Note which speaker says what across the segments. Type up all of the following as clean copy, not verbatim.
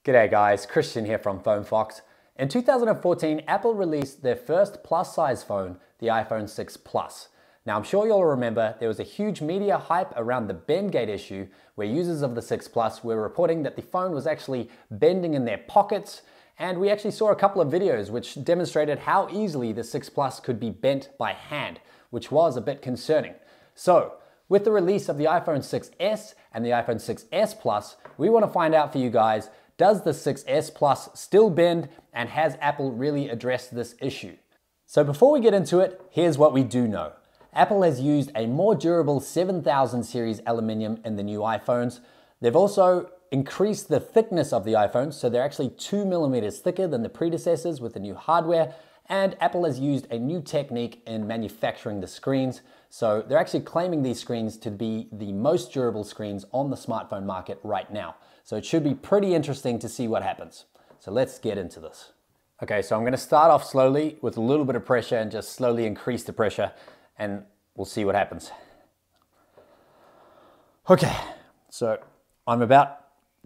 Speaker 1: G'day guys, Christian here from Phone Fox. In 2014, Apple released their first plus-size phone, the iPhone 6 Plus. Now I'm sure you'll remember there was a huge media hype around the bend gate issue where users of the 6 Plus were reporting that the phone was actually bending in their pockets, and we actually saw a couple of videos which demonstrated how easily the 6 Plus could be bent by hand, which was a bit concerning. So, with the release of the iPhone 6s and the iPhone 6s Plus, we want to find out for you guys, does the 6s Plus still bend, and has Apple really addressed this issue? So before we get into it, here's what we do know. Apple has used a more durable 7000 series aluminium in the new iPhones. They've also increased the thickness of the iPhones, so they're actually 2 millimeters thicker than the predecessors with the new hardware, and Apple has used a new technique in manufacturing the screens. So they're actually claiming these screens to be the most durable screens on the smartphone market right now. So it should be pretty interesting to see what happens. So let's get into this. Okay, so I'm going to start off slowly with a little bit of pressure and just slowly increase the pressure, and we'll see what happens. Okay, so I'm about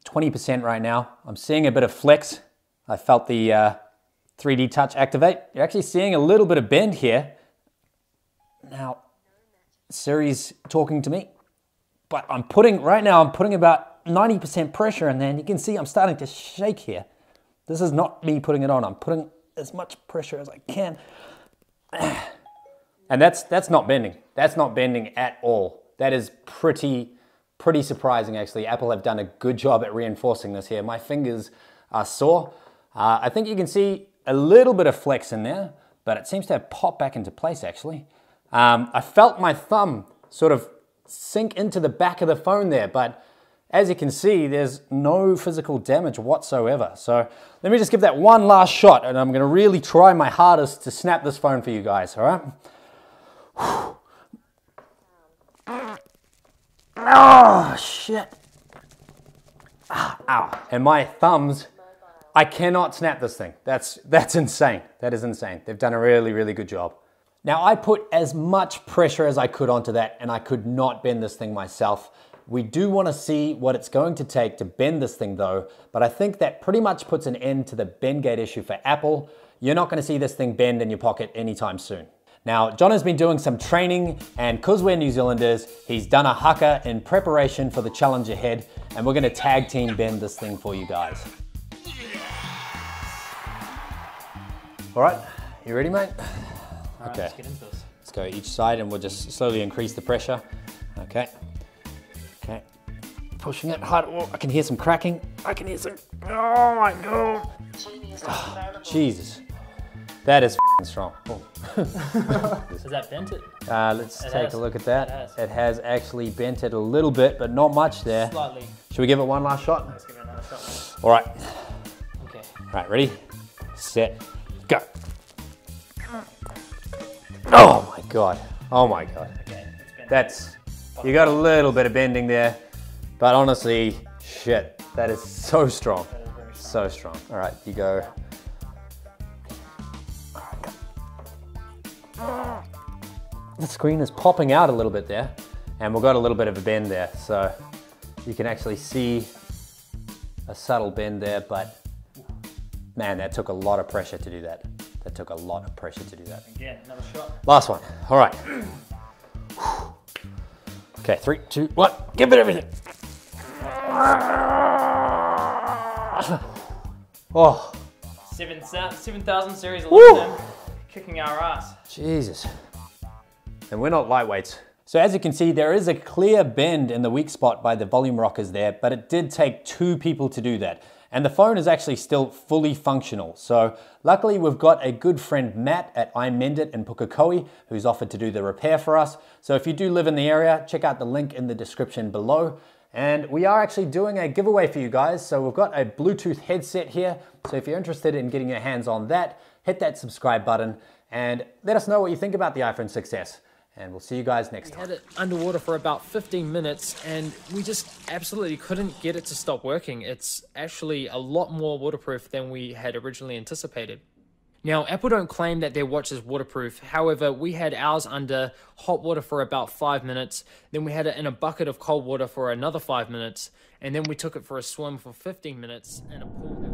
Speaker 1: 20% right now. I'm seeing a bit of flex. I felt the 3D touch activate. You're actually seeing a little bit of bend here. Now, Siri's talking to me, but right now I'm putting about 90% pressure, and then you can see I'm starting to shake here. This is not me putting it on. I'm putting as much pressure as I can. And that's not bending. That's not bending at all. That is pretty surprising, actually. Apple have done a good job at reinforcing this here. My fingers are sore. I think you can see a little bit of flex in there, but it seems to have popped back into place, actually. I felt my thumb sort of sink into the back of the phone there, but as you can see, there's no physical damage whatsoever. So let me just give that one last shot, and I'm gonna really try my hardest to snap this phone for you guys, all right? Oh, shit. Ow. And my thumbs, I cannot snap this thing. That's insane. That is insane. They've done a really good job. Now, I put as much pressure as I could onto that, and I could not bend this thing myself. We do want to see what it's going to take to bend this thing though, but I think that pretty much puts an end to the bend gate issue for Apple. You're not going to see this thing bend in your pocket anytime soon. Now, John has been doing some training, and because we're New Zealanders, he's done a haka in preparation for the challenge ahead, and we're going to tag team bend this thing for you guys. All right, you ready, mate?
Speaker 2: All right,
Speaker 1: okay,
Speaker 2: let's get into this.
Speaker 1: Let's go each side, and we'll just slowly increase the pressure. Okay. Okay, pushing it hard. Oh, I can hear some cracking. I can hear some, oh my God. Oh, Jesus. That is strong. Oh.
Speaker 2: Has that bent it?
Speaker 1: Let's take a look at that. It has actually bent it a little bit, but not much there.
Speaker 2: Slightly.
Speaker 1: Should we give it one last shot?
Speaker 2: Let's give it another shot.
Speaker 1: All right.
Speaker 2: Okay.
Speaker 1: All right, ready, set, go. Oh my God. Oh my God.
Speaker 2: Okay, it's bent.
Speaker 1: That's, you got a little bit of bending there, but honestly, shit, that is so strong.
Speaker 2: That is very strong.
Speaker 1: So strong. All right, you go. The screen is popping out a little bit there, and we've got a little bit of a bend there, so you can actually see a subtle bend there, but man, that took a lot of pressure to do that. That took a lot of pressure to do that.
Speaker 2: Again, another shot.
Speaker 1: Last one. All right. Okay, 3, 2, 1. Give it everything. Oh.
Speaker 2: 7,000 series aluminum, kicking our ass.
Speaker 1: Jesus. And we're not lightweights. So as you can see, there is a clear bend in the weak spot by the volume rockers there, but it did take 2 people to do that. And the phone is actually still fully functional. So luckily we've got a good friend, Matt at iMendit in Pukekohe, who's offered to do the repair for us. So if you do live in the area, check out the link in the description below. And we are actually doing a giveaway for you guys. So we've got a Bluetooth headset here. So if you're interested in getting your hands on that, hit that subscribe button and let us know what you think about the iPhone 6s. And we'll see you guys next time.
Speaker 2: We had it underwater for about 15 minutes and we just absolutely couldn't get it to stop working. It's actually a lot more waterproof than we had originally anticipated. Now, Apple don't claim that their watch is waterproof. However, we had ours under hot water for about 5 minutes. Then we had it in a bucket of cold water for another 5 minutes. And then we took it for a swim for 15 minutes in a pool.